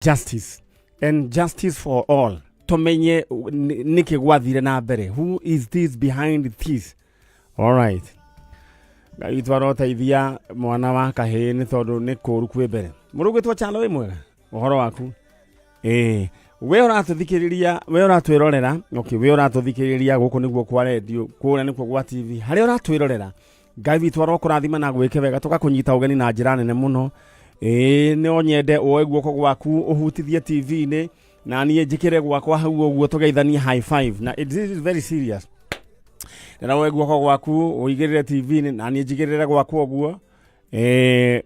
justice and justice for all. Tomenye niki gwathire na mbere. Who is this behind this? All right. Ngai twaroteithia mwana wa kahii ni tondu ni kuru kwi mbere. Murugitwo chalo wi mwega. Uhoro waku. We uratuthikiriria, we uratwirorera. Okay, we uratuthikiriria guku niguo kwa radio, kuria nikuo kwa TV. Hari uratwirorera. Ngai witu arokurathima na gwike wega tugakunyita ugeni na njira nene muno. Ni onyende oe guoko gwaku uhutithie TV ni na nie njikire gwakwa hau oguo tugeithania high five. Na this is very serious. Na oe guoko gwaku uigirire TV ni na nie njikirire gwakwa oguo.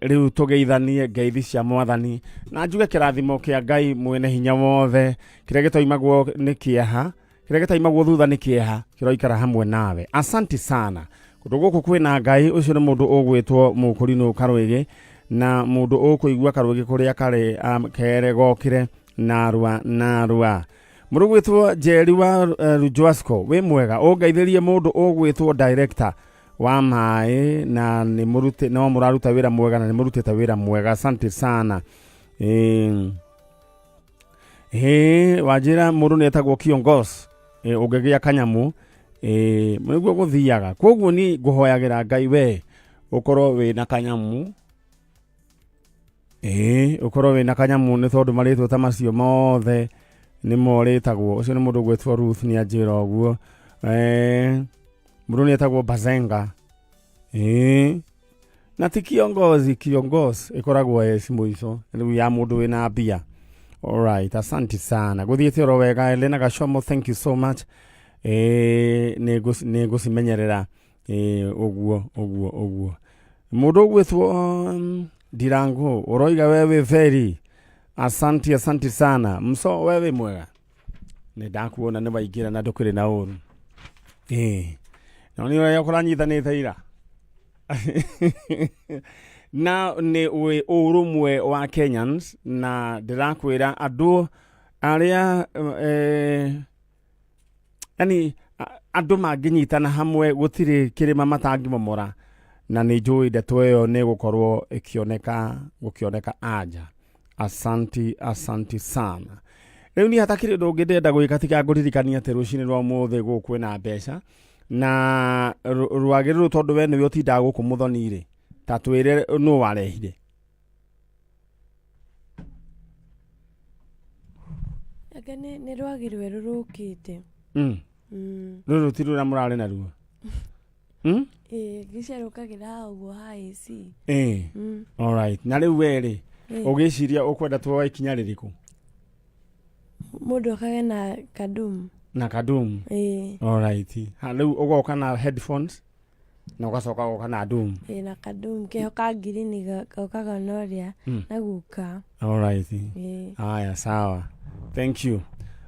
Riu tugeithanie ngeithi cia mwathani na njuge kirathimo kia Ngai mwene hinya wothe kiria gitoimagwo ni kieha, kiria gitoimagwo thutha ni kieha kiroikara hamwe nawe. Asante sana. Kundu guku kwina Ngai ucio ni mundu ugwitwo Mukurino Karwege na mundu ukuigua Karwege kuria kare kere gokire narua murugwitwo Njeri wa Rujwasco we mwega ungeithirie mundu ugwitwo director wa mai na ni murute no muraruta wira mwega na ni murutite wira mwega. Asante sana. Wajira mundu ni etagwo Kiongos ugegia kanyamu murigwo guthiaga koguo ni nguhoyagira Ngai we ukorwo we na kanyamu ukorwo we na kanyamu ni tondu maritwo ta macio mothe ni moritagwo ucio ni mundu gwetwo Ruth ni ajira oguo mundu ni etagwo Bazenga na ti Kiongos ikoragwo simu ico riu ya mundu we na bia. All right, asante sana guthiete ro wega. Elena Gashomo, thank you so much. Nego simenyerera oguo mundu gwithwo Ndirango uroiga wewe very asante sana mso wewe mwega ni ndakuona ni baigira na ndukire na uru na ni wewe kuranyithanite ira na ni we urumwe wa Kenyans na ndirakwira andu aria yani andu manginyitana hamwe gutiri kirima matangi momora na ni njui ndeto iyo ni gukorwo gukioneka aja. Asante sana. Riu ni hatakire ndungi ndenda gwika tiga nguririkania ati rucini rwa muthe guku na mbeca na rwagiru tondu we niwe utinda guku muthoni-ri tatwire no warehire agane ni rwagirwe rurukite ruru tirura murare na ruo gicerukagira uguo haisi all right. Na riu weri ugiciria ukwenda tuoe ikinya ririku mundu akage na kadum all right. Riu ugoka na headphones na ugacoka ugoka na doom na kadum kehoka girini gaukaga noria na guka. all right. Aya sawa, thank you.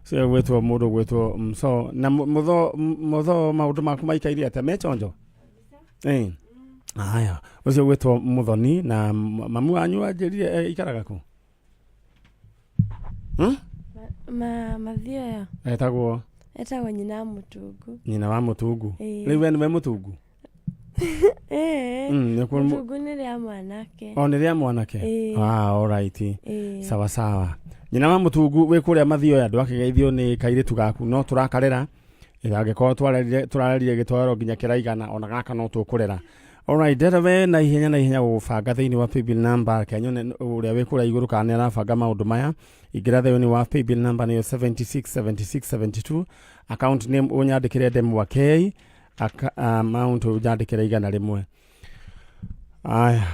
So gwetwo mundu gwetwo mso na mutho maundu maku maikaire ate mechonjo aya ucio gwetwo muthoni na mamu wanyu anjirire ikaraga ku mathia etagwo nyina wa mutungu riu we niwe mutungu mutungu ni ria mwanake ni ria mwanake all right. Sawa nyina wa mutungu we kuria mathio ya ndwake geithio ni kairitu gaku no turakarera igageko turararire gitwaro nginya kiraigana ona gaka no tukurera. All right, derawe na ihenya gubanga thiini wa paybill number kenyone uria we kuria iguru kana arabanga maundu maya igira thiini wa paybill number ni 767672 account name unyandikire demu wa K amount unyandikire igana rimwe. Aya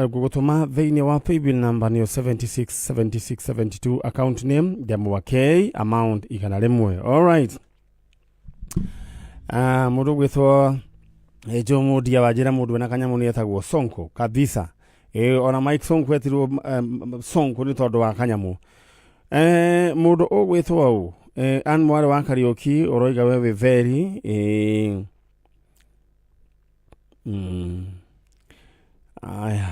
gugutuma thiini wa paybill number ni 767672 account name demu wa K amount igana rimwe. All right. Mundu gwithwo Jomo dia wajira mundu na kanyamu ni etagwo Sonko kabisa. Ona Mike Sonko etirwo Sonko ni tondu wa kanyamu. Mundu ogwithwo u an mwari wa Karaoke uroiga wewe very aya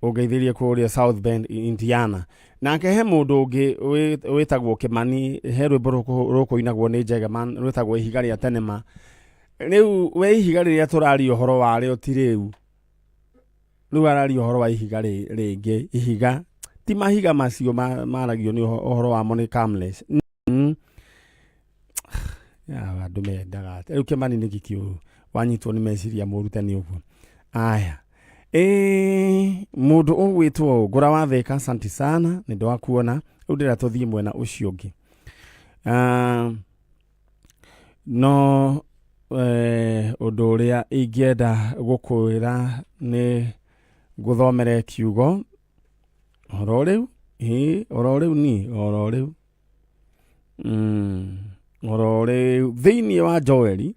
ugeithirie kuria South Bend Indiana nake he mundu ungi witagwo Kimani he rwimbo rukuinagwo ni Jegaman rwitagwo ihiga ria tenema. Riu we ihiga riria turari uhoro wari otiriu riu arari uhoro wa ihiga ringi ihiga ti mahiga macio maragio ni ohoro wa mo ni Camless ya andu mendaga riu Kimani ni gikio wanyitwo ni meciria murutani uguo aya mundu ugwitwo Ngura wa Thika asante sana ni ndo akuona riu ndira tuthie mwena ucio ungi no undu uria ingienda gukwira ni guthomere kiugo oro riu thiini wa Joeli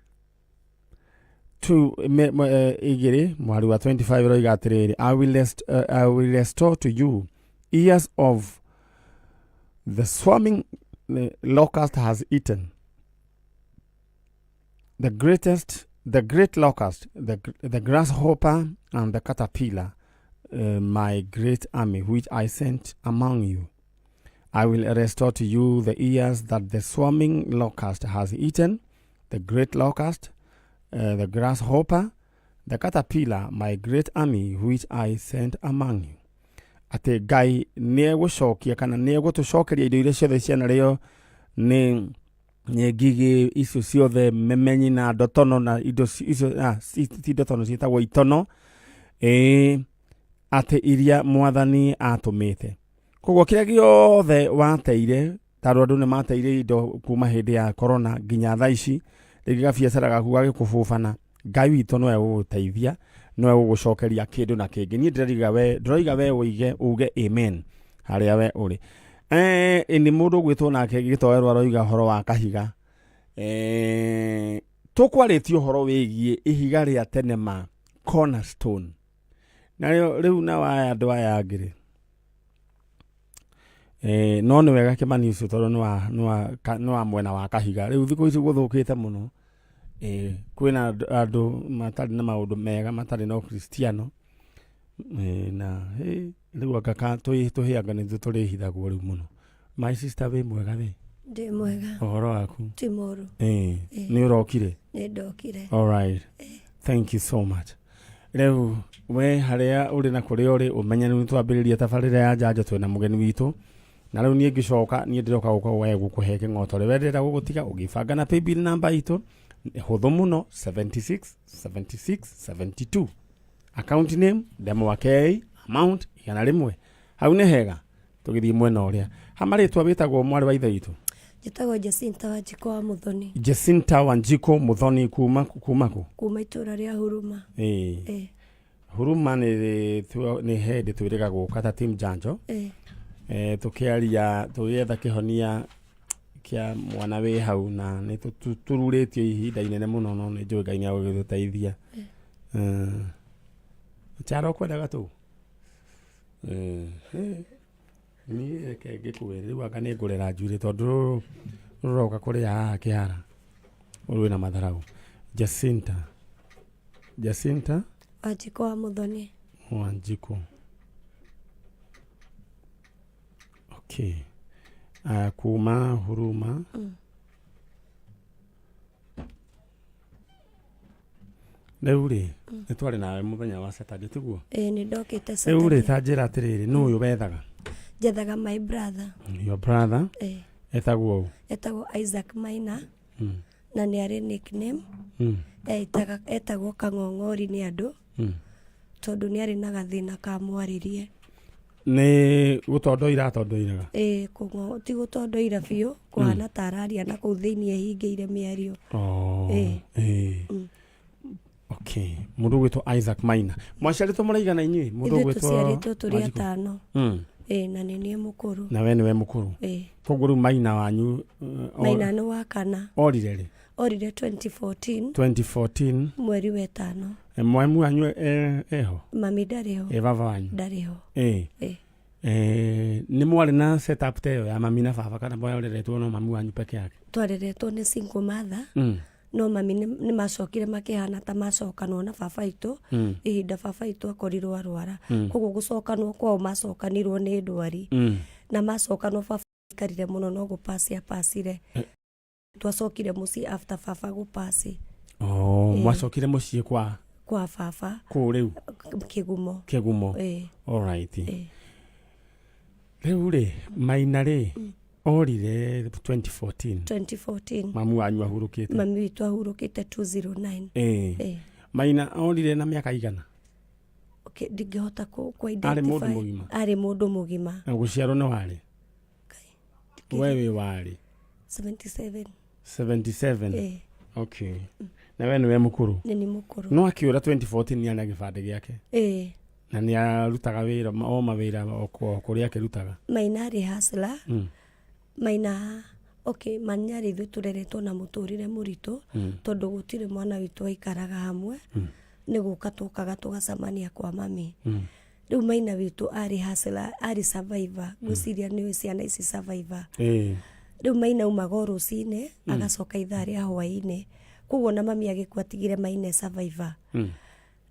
igiri mwari wa 25 roiga atiriri I will restore to you years of the swarming locust has eaten, the great locust, the grasshopper and the caterpillar, my great army which I sent among you. I will restore to you the years that the swarming locust has eaten, the great locust, the grasshopper, the caterpillar, my great army which I sent among you. Ate Ngai niegucokia kana niegutucokeria indo iria ciothe ciana rio ni ngigi icio ciothe memenyi na ndotono na indo icio ti ndotono cietagwo itono ate iria mwathani atumite koguo kiria giothe wateire taru andu ni mateire indo kuma hindi ya corona nginya thaa ici rigiga biacara gaku gagikububana Ngai witũ no egũgũteithia no egũgũcokeria kindu na kingi ni ndĩroiga we uge amen haria we uri ni mundu gwitwo nake gitoerwa roiga horo wa kahiga tukwaritio horo wigie ihiga ria tene ma cornerstone na riu na wa andu aya ngiri no ni wega Kimani ucio toro no wa mwena wa kahiga riu thiku ici guthukite muno kwina andu matari na maundu mega matari no Kristiano na riu akaka tuhianga ni turi hithagwo riu muno my sister we mwega we ndi mwega ohoro waku ti moru ni urokire ni ndokire all right thank you so much riu we haria uri na kuria uri umenya ni twambiriria tabarira ya Njanjo twena mugeni witu na riu nie ngicoka nie ndiroka guko we gukuhe king'otore we ndira gugutiga ugibanga na paybill number itu huthu muno 76 76 72 account name demo wake amount igana rimwe hau ni hega tugithii mwena uria hamaritwa bitagwo mwari wa ithe itu jitagwo Jacinta Wanjiko wa Muthoni Jacinta Wanjiko Muthoni kuma itura ria Huruma Huruma ni hedi twiriga guka ta team Njanjo tukiaria tuyetha kihonia kia mwana we hau na ni tururitio ihinda inene muno no ni njui Ngai ni agugituteithia charo kwendaga tu ni reke ngikuwire riu anga ni ngurera njuri tondu ruroka kuria haha kihara uri na matharau Jacinta Wanjiko wa Muthoni Wanjiko okay kuma Huruma Neuri nitwari nawe muthenya wa Saturday tiguo ni ndokite Saturday Neuri ta njira atiriri nu uyu wethaga jethaga my brother your brother etagwo Isaac Maina na ni ari nickname etagwo Kang'ong'ori ni andu tondu ni ari na gathina ka mwaririe ni gutondoira atondoiraga kung'o ti gutondoira biu kuhana tararia na kuu thiini ehingeire miario okay mundu gwitwo Isaac Maina mwaciaritwo muraigana inyui mundu gwitwo tuciaritwo turi atano na ni mukuru na we niwe mukuru koguo Maina wanyu Maina no wakana orire 2014 mweri wa 5 mwemu wanyu eho mami ndariho baba wanyu ndariho ni mwari na setup teo ya mami na baba kana mwareretwo no mami wanyu peke yake twareretwo ni single mother no mami ni macokire makihana ta macokanwo na baba itu ihinda baba itu akorirwo arwara koguo gucokanwo kwao macokanirwo ni ndwari na macokanwo baba karire muno no gupacire twacokire muci after baba gupasi mwacokire muci kwa baba ku riu kigumo all right Riu ri Maina ri orire 2014 mamu wanyu ahurukite mami witu ahurukite 209 Maina orire na miaka igana okay ndingihota ku identify ari mundu mugima na guciarwo no wari wewe wari 77 okay na wewe niwe mukuru ni mukuru no akiura 2014 ni ana gibande giake na ni arutaga wira o mawira okuri akirutaga Maina ari hasla Maina okay manyari ithu tureretwo na muturire muritu tondu gutire mwana witu aikaraga hamwe ni guka tukaga tugacamania kwa mami riu Maina witu ari hasla ari survivor guciria ni ciana ici survivor riu Maina umaga rucine agacoka ithaa ria hwaini koguo na mami agikwatigire Maina survivor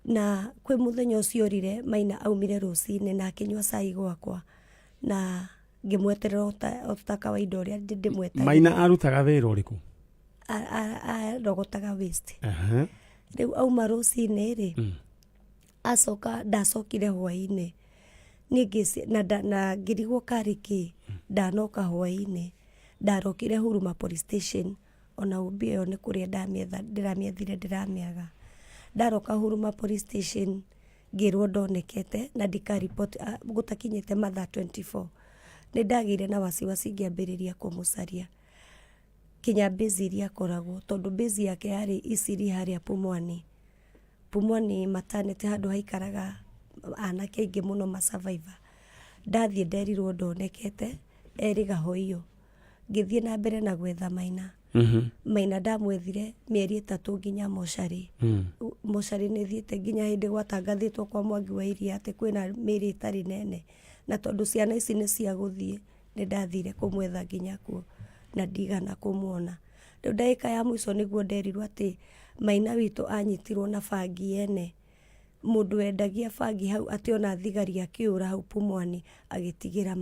na kwi muthenya ucio orire Maina aumire rucine na akinywa cai gwakwa na ngimweterera ota kawaida uria ndimwetaga Maina arutaga wira uriku rogotaga waste riu auma rucine ri acoka ndacokire hwaini ningisi na ngirigwo kariki ndanoka hwaini ndarokire Huruma police station ona ubio ni kuria ndiramiethire ndiramiaga ndaroka Huruma police station ngirwo ndonekete na ndika report gutakinyite mathaa 24 ni ndagire na wasiwasi ngiambiriria kumucaria kinya base iria koragwo tondu base yake yari Isiri haria Pumwani maternity handu haikaraga anake aingi muno ma survivor ndathie nderirwo ndonekete eriga hoyo ngithie na mbere na gwetha Maina Maina ndamwethire mieri 3 nginya mochari mochari ni thiete nginya hindi gwatangathitwo kwa Mwangi wa Iria ati kwina miri itari nene na tondu ciana ici ni cia guthie ni ndathire kumwetha nginya kuo na ndigana kumuona riu ndaika ya mwico niguo nderirwo ati Maina witu anyitirwo na bangi ene mundu endagia bangi hau ati ona thigari akiura hau Pumwani agitigira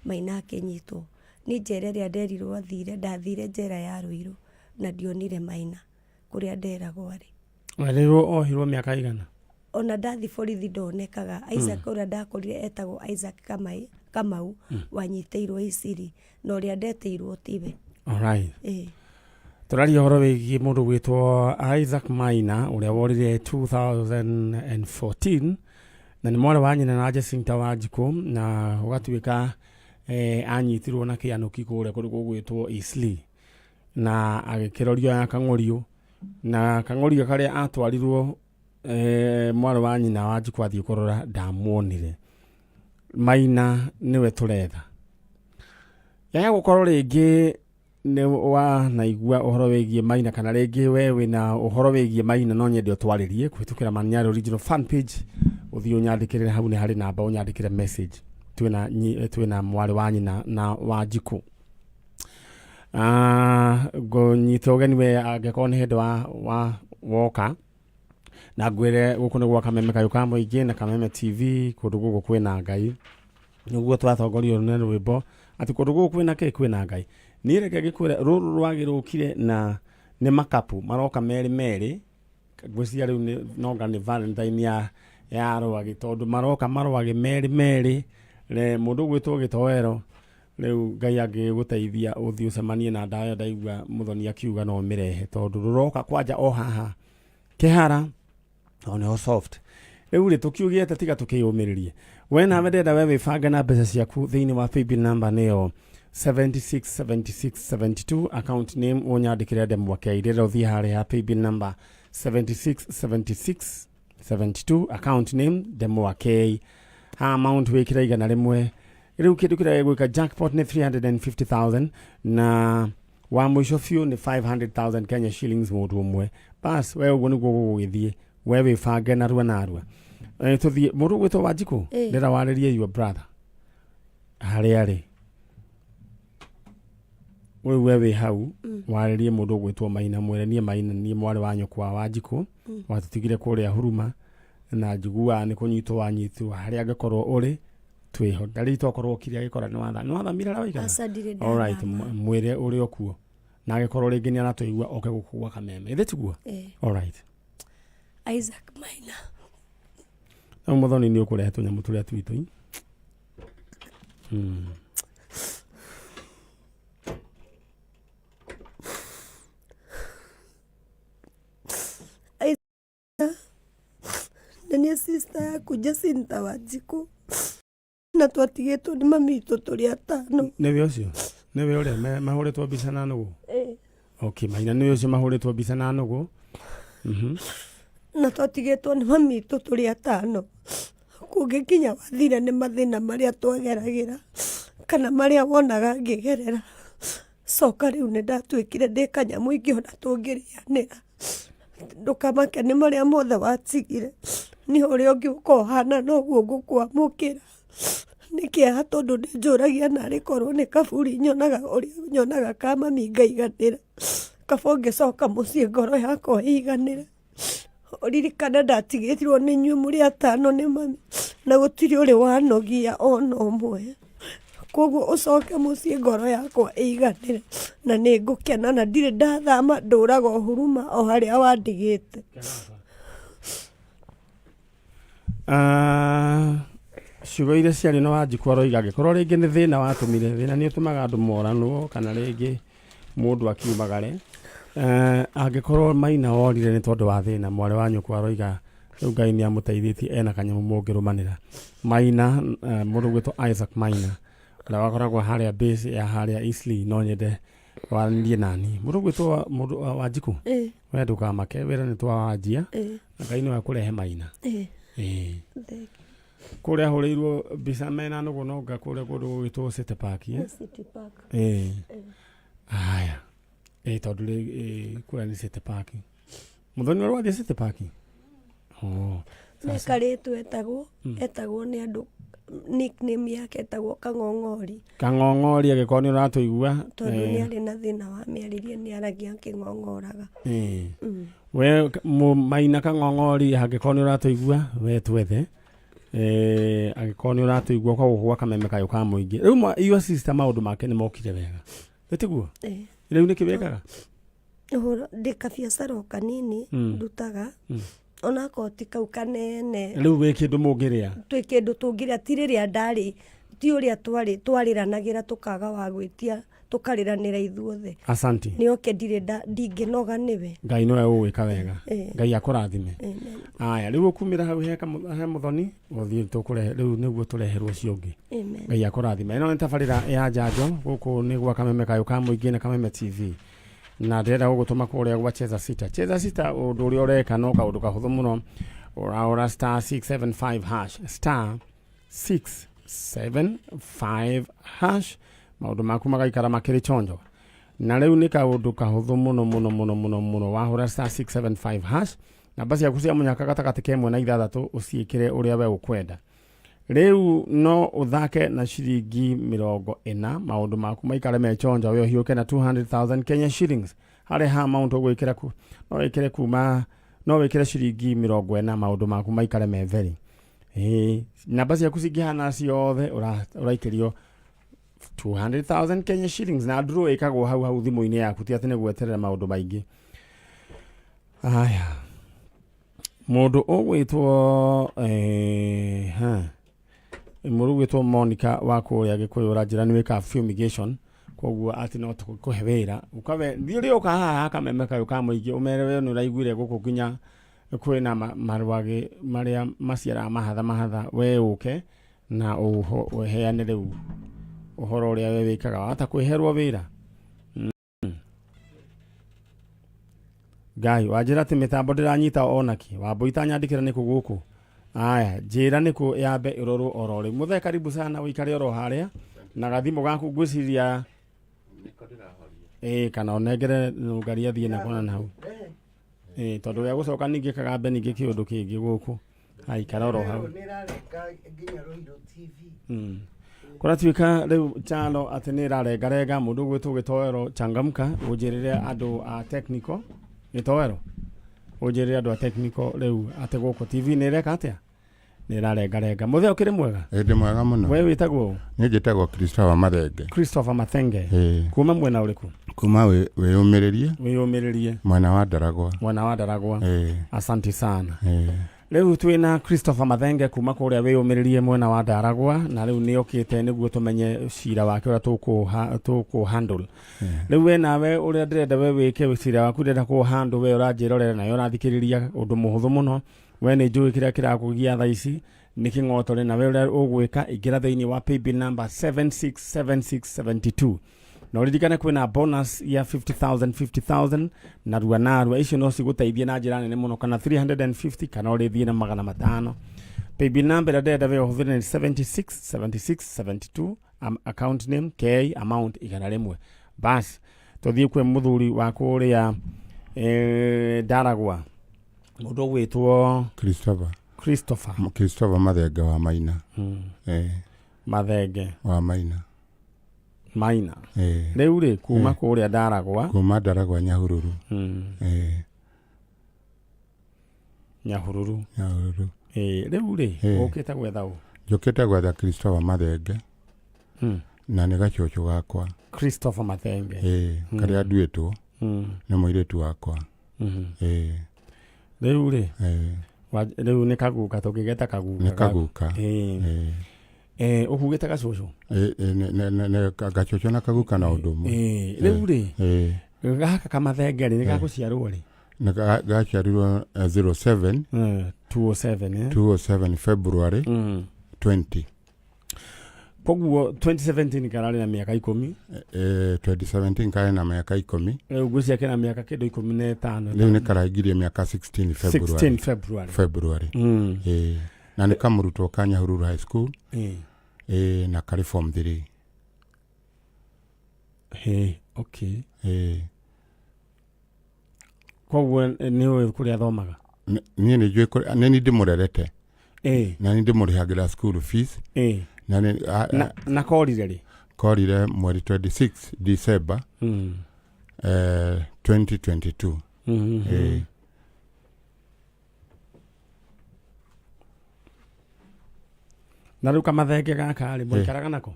Maina akinyitwo ni njera ria nderirwo athire ndathire njera ya Ruiru na ndionire Maina kuria nderagwo ari riu ohirwo miaka igana ona ndathi borithi ndonekaga Isaac uria ndakorire etagwo Isaac Kamau wanyiteirwo Isiri no ria ndeteirwo tiwe alright turaria horo wigi mundu gwitwo Isaac Maina uria worire 2014 na ni mwana wa nyina na Jacinta Wanjiku na ugatuika anyitirwo na kianuki kuria kuri gwitwo Isli na agikirorio Kang'orio na Kang'orio karia atwarirwo mwana wa nyina Wanjiku athie kurora ndamuonire Maina niwe turetha ya gukorwo ringi ni wa naigua uhoro wigie Maina kana ringi wewe na uhoro wigie Maina no nyende utwaririe kwitukira Nyari original fan page uthio nyandikire hau ni hari namba unyandikire message twina mwari wa nyina na Wanjiku go nyito gani we agekona hendo wa woka na gwire guku ni gwa Kameme kayuka muingi na Kameme TV kundu guku kwina Ngai niguo twatongorio na rwimbo ati kundu guku kwina kwina Ngai ni reke gikwira ruru rwagirukire na ni makapu maroka meri gwiciria riu nonga ni Valentine ya rwagi tondu maroka marwagi meri le mundu gwitwo gitowero riu Ngai agiguteithia uthio semanie na ndayo ndaigua muthoni akiuga no mirehe tondu ruroka kwanja o haha kihara ono soft riu ri tukiugiete tiga tukiyumiririe wena medenda wewe banga na mbeca ciaku thiini wa paybill number neo 767672 account name unyandikire ndemwa keire uthie hari ya paybill number 767672 account name ndemwa ke amount wikira igana rimwe riu kindu kira gwika jackpot ni 350,000 na wa mwisho few ni 500,000 Kenya shillings mundu umwe bas wewe uguo niguo gugithie wewe banga na rua tuthie mundu gwitwo Wanjiku ndira waririe your brother hari wewe hau waririe mundu gwitwo Maina mwirenie Maina ni mwari wa nyukwa Wanjiku watutigire kuria Huruma na njigua ni kunyitwo wanyitwo hari agakorwo uri twiho ndari tokorwo kiria gikora ni watha mirara waigana all right mwire uri okuo na agakorwo ringi ni anatwigua oke gukugwa Kameme ithe tiguo all right Isaac Maina muthoni ni ukurehetwo nyamu turia twitu Nani sister yaku Jacinta Wanjiku na twatigĩtwo nĩ mami witũ tũrĩ atano. Nĩwe ũcio nĩwe ũrĩa mahũrĩtwo mbica na nũgũ? Okay, Maina nĩwe ũcio mahũrĩtwo mbica na nũgũ. Na twatigĩtwo nĩ mami witũ tũrĩ atano. Kũngĩkinya wathira nĩ mathĩna marĩa twageragĩra kana marĩa wonaga ngĩgerera. Coka rĩu nĩ ndatuĩkire ndĩ kanyamũ ingĩona tũngĩrĩanĩra. Ndũkamake nĩ marĩa mothe watigire. Nĩ ũrĩa ũngĩũka ũhana noguo ngũkwamũkĩra. Nĩ kĩeha tondũ nĩ njũragia narĩ korwo nĩ kaburi nyonaga ũrĩa nyonaga ka mami ngaiganĩra. Kaba ũngĩcoka mũciĩ ngoro yakwa ĩiganĩre. Ũririkana ndatigĩtirwo nĩ inyuĩ mũrĩ atano nĩ mami. Na gũtirĩ ũrĩ wanogia ona ũmwe. Koguo ũcoke mũciĩ ngoro yakwa ĩiganĩre. Na nĩ ngũkena na ndirĩ ndathama ndũraga huruma o harĩa wandigĩte. Ciugo iria ciarĩ na Wanjiku aroiga angĩkorwo rĩngĩ nĩ thĩna watũmire thĩna nĩ ũtũmaga andũ moranwo kana rĩngĩ mũndũ akiumagare. Angĩkorwo Maina worire nĩ tondũ wa thĩna, mwarĩ wa nyũkwa aroiga rĩu Ngai nĩ amũteithĩtie ena kanyamũ mũngĩrũmanĩra. Maina mũndũ gwĩtwo Isaac Maina ũrĩa wakoragwo harĩa base ya harĩa Eastleigh no nyende waranĩrie nani. Mũndũ gwĩtwo mũndũ Wanjiku we ndũkamake wĩra nĩ twawanjia na Ngai nĩ wakũrehe Maina. Kũrĩa hũrĩirwo mbica mena nũgũ nonga kũrĩa kũndũ gwĩtwo City Park. City Park. Aya. Tondũ kũrĩa nĩ City Park. Mũthoni wari wathiĩ City Park? Nĩkarĩtwo etagwo nĩ andũ nickname yake etagwo Kang'ong'ori. Kang'ong'ori agĩkorwo nĩ ũratũigua. Tondũ nĩ arĩ na thĩna wa mĩarĩrie nĩ aragia akĩng'ong'oraga. We Maina Kang'ong'ori angĩkorwo nĩ ũratũigua we twethe. Agĩkorwo nĩ ũratũigua kwa gũkua kameme kayo ka mũingĩ. Rĩu your sister maũndũ make nĩ mokire wega. Ĩtiguo? Rĩu nĩkĩ wekaga? Ndĩ kabiacara kanini ndutaga. Ona koti kau kanene. Rĩu wĩ kĩndũ mũngĩrĩa? Twĩ kĩndũ tũngĩrĩa ti rĩrĩa ndarĩ ti ũrĩa twarĩranagĩra tũkaga wa gwĩtia tũkarĩranĩra ithuothe. Asanti. Nĩoke ndingĩnoga nĩwe. Ngai nowe ũgwĩka wega. Ngai akũrathime. Aya rĩu ũkumĩra hau he mũthoni ũthiĩ tũkũrehe rĩu nĩguo tũreherwo ũcio ũngĩ. Ngai akũrathime. Ĩno nĩ tabarĩra ya Njanjo gũkũ nĩ gwa kameme kayo ka mũingĩ na Kameme TV. Na ndĩrenda gũgũtũma kũrĩa gwa Cheza Sita. Cheza Sita ũndũ ũrĩa ũreka no kaũndũ kahũthũ mũno. Ũraũra *675# *675#. Maũndũ maku magaikara makĩrĩ chonjo. Na rĩu nĩ kaũndũ kahũthũ mũno wahũra *675# namba ciaku cia mũnyaka gatagatĩ ka 1 na 6 ũciĩkĩre ũrĩa we ũkwenda. Rĩu no ũthake na ciringi 40 maũndũ maku maikare me chonjo we ũhiũke na 200,000 Kenya shillings. Harĩ ha amount ũgwĩkĩra no wĩkĩre kuma no wĩkĩre ciringi 40 maũndũ maku maikare me very. Namba ciaku cingĩhana ciothe ũraikĩrio 200,000 Kenya shillings na draw ĩkagwo hau thimũ-inĩ yaku ti atĩ nĩ gweterera maũndũ maingĩ. Aya mũndũ ũgwĩtwo mũndũ gwĩtwo Monica wa kũrĩa Gĩkũyũ njĩra nĩ wĩka fumigation koguo atĩ no tũkũhe wĩra ukawe thiĩ ũka haha Kameme kayo ka mũingĩ ũmere we nĩ ũraiguire gũkũ nginya kwĩna marwage marĩa maciara mahatha we ũke na ũheane rĩu ũhoro ũrĩa we wĩkaga wata kwĩherwo wĩra. Ngai wanjĩra atĩ mĩtambo ndĩranyita onaki wambũ itanyandĩkĩra nĩkũ gũkũ. Aya njĩra nĩkũ yambe ĩrorwo oro rĩu. Mũthee karibu sana ũikare oro harĩa na gathimũ gaku ngwĩciria kana onengere nũngari athiĩ na kona hau. Tondũ ya gũcoka ningĩ kagambe ningĩ kĩũndũ kĩngĩ gũkũ. Aikara oro hau. Kũratuĩka rĩu chalo atĩ nĩ ĩrarengarenga mũndũ gwĩtwo Gĩtoero changamka ũnjĩrĩre andũ a technical Gĩtoero ũnjĩrĩre andũ a technical rĩu atĩ gũkũ TV nĩ ĩreka atĩa nĩ ĩrarengarenga. Mũthee ũkĩrĩ mwega? Ndĩ mwega mũno. We wĩtagwo? Niĩ njĩtagwo Christopher Mathenge. Christopher Mathenge. Kuma mwena ũrĩkũ? Kuma wĩyũmĩrĩrie. Wĩyũmĩrĩrie. Mwena wa Ndaragwa. Mwena wa Ndaragwa. Asante sana. Riu twina Christopher Mathenge kuma kuria wiyumiririe mwena wa Ndaragwa na riu ni okite niguo tumenye cira wake uria tuku handle. Riu we nawe uria ndirenda we wike cira waku ndirenda ku handle we uranjirorera na urathikiriria undu muhuthu muno we ni njui kiria kirakugia thaa ici ni king'otore na we uria ugwika igira thiini wa paybill number 767672 na uririkane kwina bonus ya 50,000 na ruanarua icio no ciguteithie na njira nene muno kana 350 kana urithie na 500. Paybill number ndenda we uhuthire 767672 account name K amount igana rimwe bas tuthie kwe muthuri wa kuria Ndaragwa mundu gwitwo Christopher Mathenge wa Maina. Mathenge wa Maina. Riu ri kuma kuria Ndaragwa. Kuma Ndaragwa Nyahururu. Nyahururu. Riu ri ukite gwetha u. Njukite gwetha Christopher Mathenge. Na ni gachocho gakwa. Christopher Mathenge. Karia nduitwo. Ni muiritu wakwa. Riu ri. Riu ni kaguka tukigeta kaguka. Ni kaguka. Ukugita gacoco. Ne gacoco na kaguka na undumu. Riu ri. Gaka Kamathenge ni gaguciarwo ri. Na gaciarirwo 207 February 20. Koguo 2017 karari na miaka 10. 2017 kari na miaka 10. Riu gucia kina miaka kido 15. Riu ni karagirie miaka 16 February. Na ni kamurutwo ka Nyahururu High School. Na kari form 3. Okay. Koguo ni we kuria thomaga. Ni njui ni ndimurerete. Na ni ndimurihagira school fees. Na korire ri. Korire mweri 26 December 2022. Na ruka Mathenge gaka ri mwikaraga nako.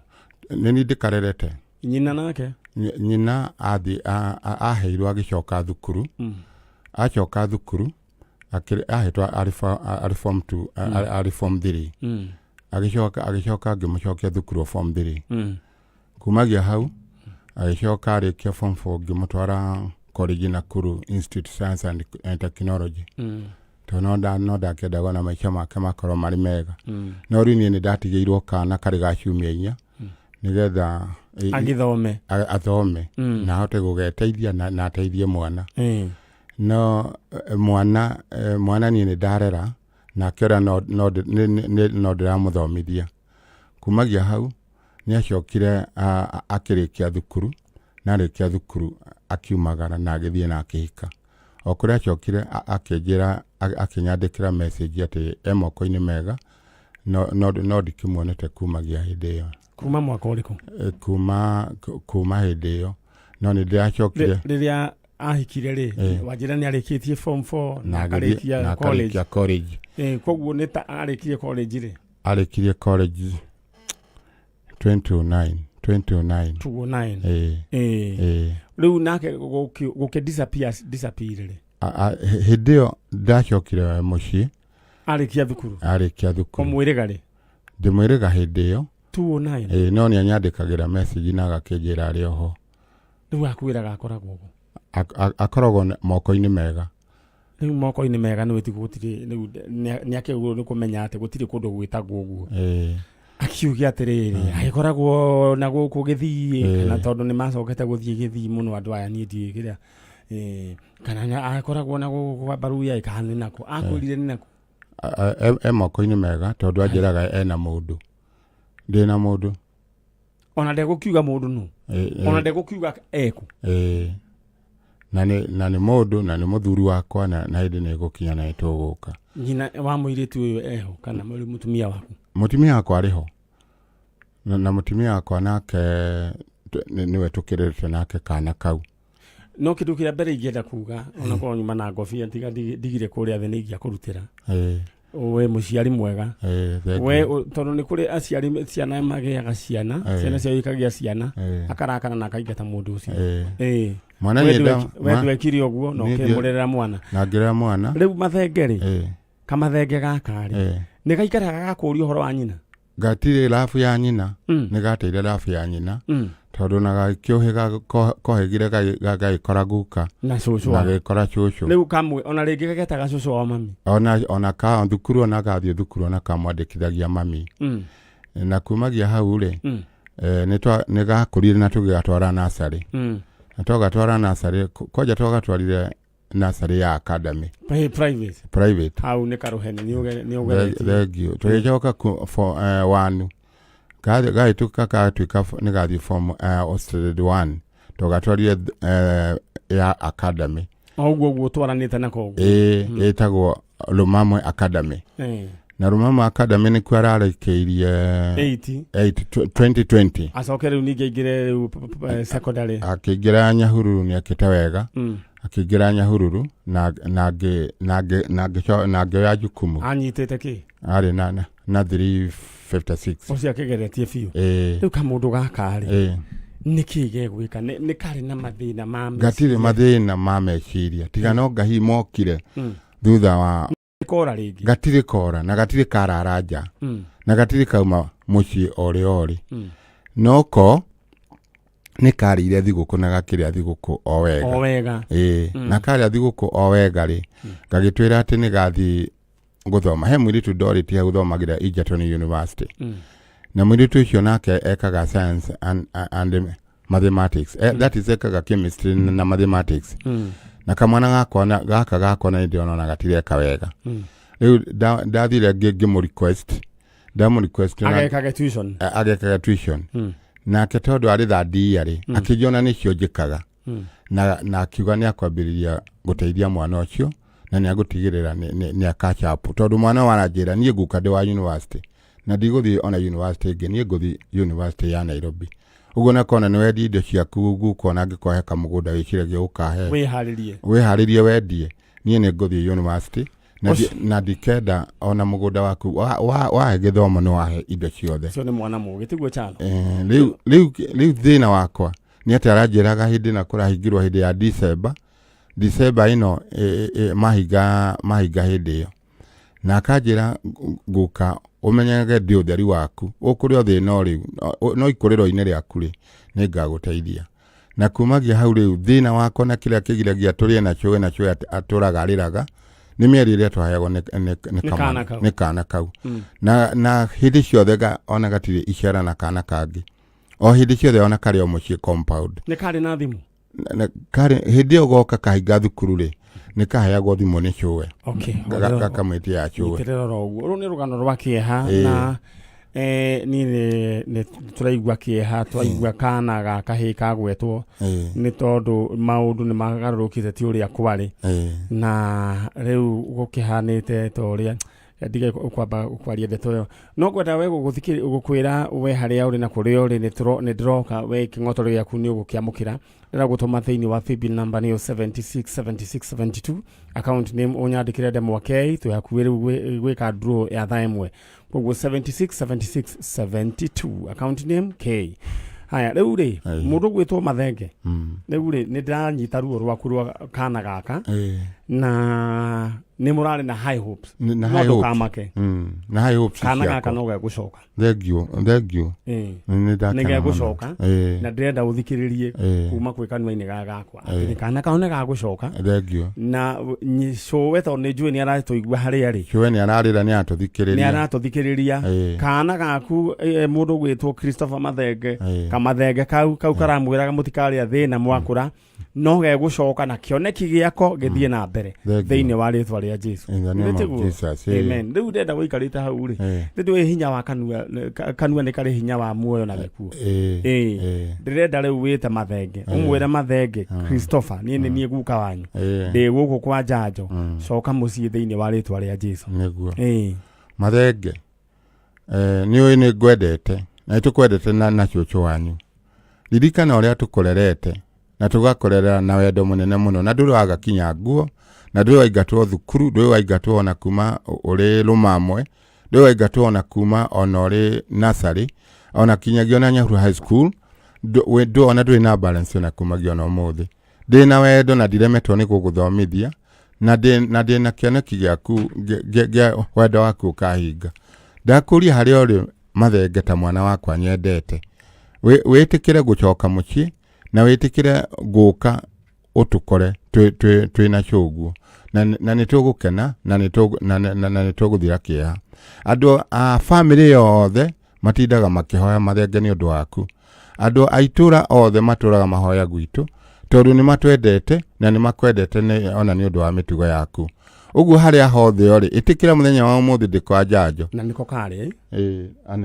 Ni ndikarerete. Nyina nake. Nyina aheirwo agicoka thukuru. Acoka thukuru ahetwa ari form 2 ari form 3. Agicoka ngimucokia thukuru form 3. Kumagia hau agicoka arikia form 4 ngimutwara college Nakuru Institute of Science and Technology. No ndakenda gona maica make makorwo mari mega. No riu ni ndatigeirwo kana kari gaciumia 4 nigetha athome na hote gugeteithia na ateithie mwana. No mwana ni ndarera na kiora no ndiramuthomithia. Kumagia hau ni acokire akirikia thukuru na arikia thukuru akiumagara na agithie na akihika. Okuria acokire akinjira akinyandikira message ati emoko-ini mega no ndikimuonete kumagia hindi iyo. Kuma mwaka uriku? Kuma hindi iyo. No ni ndiracokire riria ahikire ri wajira ni arikitie form 4 na arikia college. Koguo ni ta arikirie college ri? Arikirie college 2009. Riu nake guke disappear ri? Hindi iyo ndacokire mucii arikia thukuru. Kumwiriga ri? Ndimwiriga hindi iyo 2009. No ni anyandikagira message na agakinjira ari oho. Riu akwiraga akoragwo uguo? Akoragwo moko-ini mega. Riu moko-ini mega ni witi gutiri ni akegwo ni kumenya ati gutiri kundu gwitagwo uguo. Akiugia atiriri agikoragwo na guku Githii kana tondu ni macokete guthii Githii muno andu aya ni ndi kiria kana agikoragwo na guku baruya ikahani nako akwirire ni nako. Moko-ini mega tondu anjiraga ena mundu ndina mundu ona ndekukiuga mundu nu ona ndekukiuga eku na ni mundu na ni muthuri wakwa na hindi ni gukinya na ituguka. Nyina wa muiritu uyu eho kana mutumia waku? Mutumia wakwa ariho na mutumia wakwa nake niwe tukirete nake kana kau. No kindu kiria mbere ingienda kuga ona ko nyuma na ngobia ndigire kuria thini ingia kurutira. We muciari mwega. We tondu ni kuri aciari ciana magiaga ciana cio ikagia ciana akarakana na akaingata mundu ucio. Mwana yenda we ndwekire uguo no kimurerera mwana na ngira mwana. Riu Mathenge ri kamathenge gakari nä gaikaraga gakårio horo wa nyina gatirä rabu ya nyina nä gateire rabu ya nyina tondå na gagäkä kohägire gagäkora guka na cåcå na gäkora cåcå rä u kamwe ona rä ngä gagetaga cåcå wa mami ona ka thukuru ona gathiä thukuru ona kamwandäkithagia mami na kumagia hau rä nä gakårire na tå gä gatwara nasarä na twagatwara nasarä koja twagatwarire nasarä ya academy private hau nä karåheni nä å geretie thengio tågäcoka wanu gagätuä gatuä nä gathiä form Australia 1 tågatwarire ya academy oguo guo twaranä te na koguo ĩtagwo Rumamwe Academy na Rumamwe Academy nä kuo arareikeirie 2020 acoke rä u ningä aingä re rä u secondary akä ra Nyahururu nä akä te wega akä ra Nyahururu na ngä oya jukumu anyitä te kä arä na 356 å cio akä geretie biå rä u kamå ndå gakarä nä kä gegwä ka nä karä na mathä na gatirä mathä na ma meciria tiga no ngahi mokire thutha wa kora rĩngĩ gatirä kora na gatirä kararanja na gatirä kauma muciĩ orĩ noko nä karä ire thigũkũ na gakĩrĩa thigũkũ o wega na karĩa thigũkũ o wega rĩ gagĩtwĩra atĩ nĩ gathiĩ gũthoma he mũirĩtu ndorĩtie gũthomagĩra Egerton University na mũirĩtu ũcio nake ekaga science and mathematics that is ekaga chemistry na mathematics na kamwana gaka gakona ndio ona gatireka wega rĩu ndathire ngĩmũ request agekaga tuition nake tondũ arĩ thandia rĩ akĩnjona nĩcio njĩkaga na akiuga nĩ akwambĩrĩria gũteithia mwana ũcio na nĩ agũtigĩrĩra nĩ akachapu tondũ mwana waranjĩra niĩ nguka ndĩ wa university na ndigũthiĩ ona university ĩngĩ niĩ ngũthiĩ university ya Nairobi uguo na kona nĩ wendi indo ciaku gukona angĩkohe kamũgũnda wĩciragia ũkahe wĩharĩrie wendie niĩ nĩ ngũthiĩ university na ndikenda ona mũgũnda waku wahe gĩthomo nĩ wahe indo ciothe cio nĩ mwana mũgĩ tiguo chalo rĩu thĩna wakwa nĩ atĩ aranjĩraga hĩndĩ na kũrahingirwo hĩndĩ ya December ĩno mahinga hĩndĩ ĩyo na akanjĩra ngũka ũmenyage ndĩ ũtheri waku ũkũrĩ o thĩna rĩu no ikũrĩro-inĩ rĩaku rĩ nĩ ngagũteithia na kumagia hau rĩu thĩna wakwa na kĩrĩa kĩgiragia tũrĩe nacio atũraga rĩraga nĩ mĩeri ĩrĩa twaheagwo nĩ kana kau na hĩndĩ ciothe ona gatirĩ icera na kana kangĩ o hĩndĩ ciothe ona karĩ o mũciĩ compound nĩ karĩ na thimũ hĩndĩ ĩyo goka kahinga thukuru rĩ nĩ kaheagwo thimũ nĩ cũwe gakamwĩtia ya cũwe itĩrĩrora ũguo rũu nĩ rũgano rwa kĩeha na niĩ nĩ tũraigua kĩeha twaigua kana gaka hĩ kagwetwo nĩ tondũ maũndũ nĩ magarũrũkĩte ti ũrĩa kwarĩ na rĩu gũkĩhanĩte ta ũrĩa ndige kwamba kwaria ndeto ĩyo no kwenda we gũkwĩra we harĩa ũrĩ na kũrĩa ũrĩ nĩ ndĩroka we kĩng'otoro gĩaku nĩ ũgũkĩamũkĩra rĩra gũtũma thĩinĩ wa paybill number nĩyo 767672 account name ũnyandĩkĩre ndemwakei twĩhakuhĩ rĩu gwĩka draw ya thaa ĩmwe koguo 767672 account name K haya rĩu rĩ mũndũ gwĩtwo mathenge rĩu rĩ nĩ ndĩranyita ruo rwaku rwa kana gaka na nĩ mũrarĩ na high hopes na high hopes kana gaka no gegũcoka thengio nĩ gegũcoka na ndĩrenda ũthikĩrĩrie kuma kwĩ kanua-inĩ gagakwa atĩ kana kao nĩ gagũcoka na cũwe tondũ nĩ njũĩ nĩ aratũigua harĩa rĩ cũwe nĩ ararĩra nĩ aratũthikĩrĩria kana gaku mũndũ gwĩtwo Christopher Mathenge kamathenge kau karamwĩraga mũtikarĩa thĩna mwakũra no gegũcoka na kĩoneki gĩako gĩthiĩ na mbere thĩinĩ wa rĩtwa rĩa Jesu amen rĩu ndenda gũikarĩte hau rĩ ndĩndũĩ hinya wa kanua nĩ karĩ hinya wa muoyo na gĩkuũ ndĩrenda rĩu wĩte Mathenge ũmwĩre Mathenge Christopher niĩ guka wanyu ndĩ gũkũ kwa Njanjo coka mũciĩ thĩinĩ wa rĩtwa rĩa Jesu Mathenge nĩũĩ nĩ ngwendete na nĩtũkwendete na cũcũ wanyu ririkana ũrĩa tũkũrerete na tũgakũrera na wendo mũnene mũno na ndũrĩ wagakinya nguo na ndũrĩ waingatwo thukuru ndũrĩ waingatwo ona kuma ũrĩ Rumamwe ndũrĩ waingatwo ona kuma ona ũrĩ nursery ona kinyagia ona Nyahururu high school ona ndũrĩ na balance ona kumagia ona ũmũthĩ ndĩ na wendo na ndiremetwo nĩ gũgũthomithia na ndĩ na kĩoneki gĩaku gĩa wendo waku ũkahinga. Ndakũria harĩa ũrĩ mathenge ta mwana wakwa nyendete. Wĩtĩkĩre gũcoka mũciĩ na wĩtĩkĩre gũka ũtũkore twĩna cũguo. Na nĩtũgũkena na nĩtũgũthira kĩeha. Andũ a bamĩrĩ yothe matindaga makĩhoya mathenge nĩ ũndũ waku. Andũ a itũra othe matũraga mahoya gwitũ tondũ nĩ matwendete na nĩ makwendete ona nĩ ũndũ wa mĩtugo yaku. Ũguo harĩa hothe ũrĩ ĩtĩkĩra mũthenya wa ũmũthĩ ndĩ kwa Njanjo. Na nĩko karĩ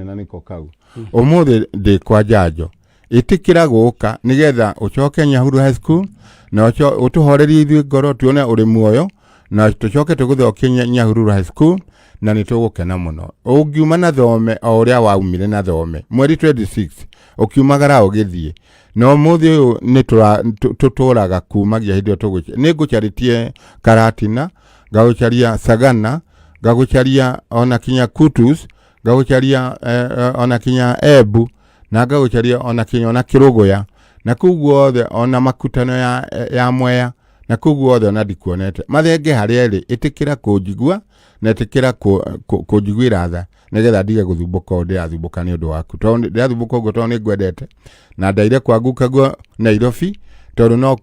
na nĩko kau. Ũmũthĩ ndĩ kwa Njanjo. Ĩtĩkĩra gũka nĩgetha ũcoke Nyahururu High School na ũtũhorerie ithuĩ ngoro tuone ũrĩ muoyo na tũcoke tũgũthokie Nyahururu High School na nĩtũgũkena mũno. Ũngiuma na thome o ũrĩa waumire na thome mweri 26 ũkiumagara ũgĩthiĩ. No mũthĩ ũyũ nĩtũtũraga kumagia hĩndĩ ĩyo tũgũcia. Nĩngũcaritie Karatina, ngagũcaria Sagana, ngagũcaria ona kinya Kutus, ngagũcaria ona kinya Embu, na ngagũcaria ona kinya ona Kĩrũgũya, na kuguo othe ona makutano ya Mwea, na kuguo othe ona ndikuonete. Mathenge harĩa ĩrĩ ĩtĩkĩra kũnjigua na ĩtĩkĩra kũnjiguĩra tha nĩgetha ndige gũthumbũka ũndũ nĩrathumbũka nĩ ũndũ waku. Tondũ nĩrathumbũka ũguo tondũ nĩngwendete na ndaire kwanguka Nairobi tondũ no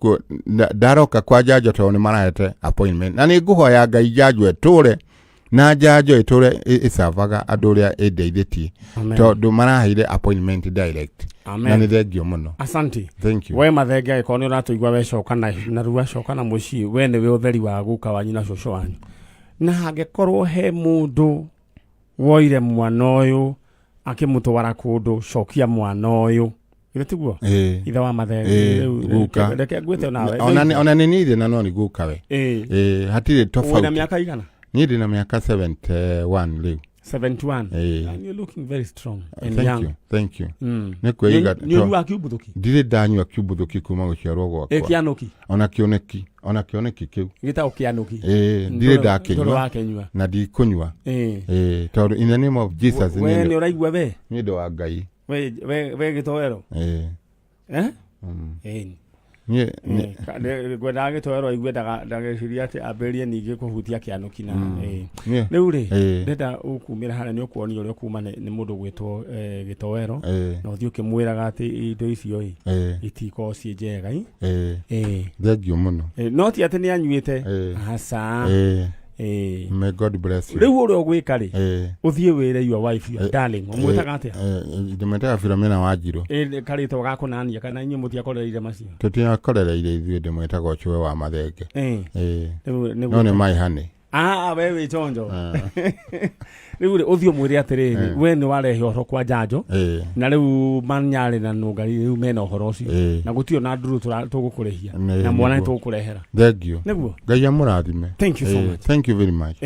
ndaroka kwa Njanjo tondũ nĩmarahete appointment. Na nĩngũhoya Ngai Njanjo etũre na Njanjo etũre ĩcavaga andũ ũrĩa ĩndeithĩtie tondũ maraheire appointment direct. Na nĩ thengio mũno. Asante. Thank you. We mathenge agĩkorwo nĩ ũratũigua wecoka na rua coka na mũciĩ we nĩwe ũtheri wa guka wanyu na cũcũ wanyu. Na hangĩkorwo he mũndũ woire mwana ũyũ akĩmũtwara kũndũ cokia mwana ũyũ. Ile tiguo? Ithe wa mathenge guka. Reke ngwĩte nawe. Ona nĩ niĩ na no nĩ guka we. Hatirĩ tofauti. Wĩna mĩaka igana? Niĩ ndĩ na mĩaka 71 rĩu. 71. And you're looking very strong and young. Thank you. Nĩkwĩiga. Nĩ ũrua kiumbũthũki? Ndirĩ ndanyua kiumbũthũki kuma gũciarwo gwakwa. Kĩanũki? Ona kĩoneki kĩu. Gĩtagwo kĩanũki? Ndirĩ ndakĩnyua na ndikũnyua. Tondũ in the name of Jesus. We nĩ ũraigua we? Nĩ ũndũ wa Ngai. We gĩtoero? Gwenda gĩtoero aigua ndageciria atĩ ambĩrĩrie ningĩ kũhutia kĩanũki na rĩu rĩ ndenda ũkumĩra harĩa nĩ ũkuonio ũrĩa kuma nĩ mũndũ gwĩtwo gĩtoero na ũthiĩ ũkĩmwĩraga atĩ indo icio itikoragwo ciĩ njega. Thengio mũno. No ti atĩ nĩ anyuĩte aca. May God bless you. Rĩu ũrĩa ũgwĩka rĩ ũthiĩ wĩre your wife your darling ũmwĩtaga atĩa? Ndĩmwĩtaga Philomena Wanjirũ. Karĩtwa gakũnania kana inyuĩ mũtiakorereire macio? Tũtiakorereire ithuĩ ndĩmwĩtaga ũcũwe wa mathenge. No nĩ my honey. We wĩ Njanjo. Rĩu rĩ ũthiĩ ũmwĩre atĩrĩrĩ we nĩ warehe ũhoro kwa Njanjo na rĩu Nyari na Nũngari rĩu mena ũhoro ũcio na gũtirĩ na nduru tũgũkũrĩhia na mwana nĩtũgũkũrehera. Thengiũ. Nĩguo. Ngai amũrathime. Thank you so much. Thank you very much.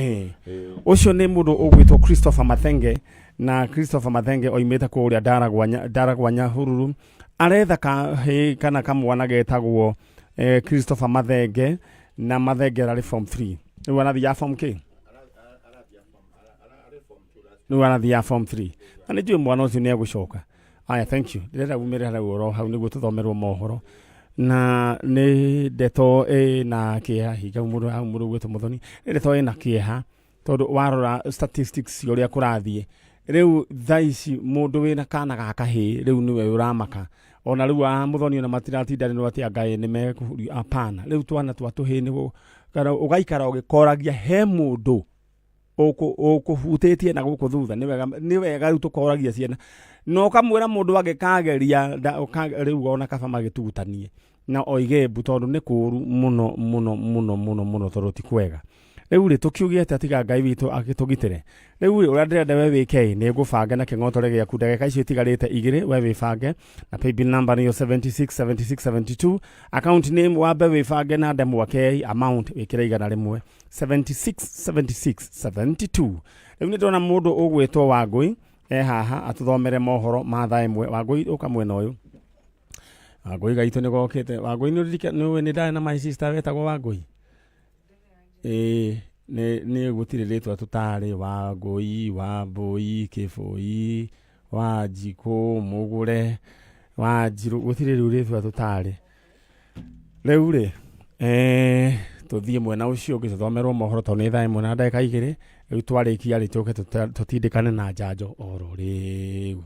Ũcio nĩ mũndũ ũgwĩtwo Christopher Mathenge na Christopher Mathenge oimĩte kũrĩa Ndaragwa Nyahururu. Aretha kana kamwana getagwo Christopher Mathenge na Mathenge arĩ form 3. Rĩu anathia form K? Rĩu anathia form 3. Na nĩnjũĩ mwana ũcio nĩegũcoka. Aya, thank you. Ndĩrenda umĩre harĩa ũro hau nĩguo tũthomerwo mohoro. Na nĩ ndeto na kĩeha higa mũndũ gwĩtwo Mũthoni. Nĩ ndeto na kĩeha tondũ warora statistics ũrĩa kũrathiĩ. Rĩu thaa ici mũndũ wĩna kana gaka hĩ rĩu nĩwe ũramaka. Ona rĩu Mũthoni ona matiratinda nĩ atĩ Ngai nĩ mekũhuria apana. Rĩu twana twatũhĩ nĩguo ugaikara ũgĩkoragia he mũndũ ũkũhutĩtie na gũkũ thutha nĩ wega rĩu tũkoragia ciana no kamwĩra mũndũ agĩkageria rĩu ona kaba magĩtugutanie na oige mbu tondũ nĩ kũũru mũno tondũ ti kwega. Rĩu rĩ tũkiugĩte atiga Ngai witũ agĩtũgitĩre. Rĩu rĩ ũrĩa ndĩrenda we wĩke nĩ ngũbanga na kĩng'otore gĩaku ndagĩka icio itigarĩte igĩrĩ we wĩbange na paybill number nĩyo 767672 account name wambe wĩbange na ndemwake amount wĩkĩra igana rĩmwe 767672. Rĩu nĩ ndona mũndũ ũgwĩtwo Wangũi haha atũthomere mohoro ma thaa ĩmwe. Wangũi ũka mwena ũyũ. Wangũi gaitũ nĩ gokĩte. Wangũi nĩ ndarĩ na my sister wetagwo Wangũi. Nĩ gũtirĩ rĩtwa tũtarĩ Wangũi, Wambũi, Kĩbũi, Wanjikũ, Mũgũre, Wanjirũ gũtirĩ rĩu rĩtwa tũtarĩ. Rĩu rĩ tuthie mwena ucio ungi tuthomerwo mohoro to ni thaa imwe na ndagika 2 riu twarikia ri tuke tutindikane na njanjo oro riu.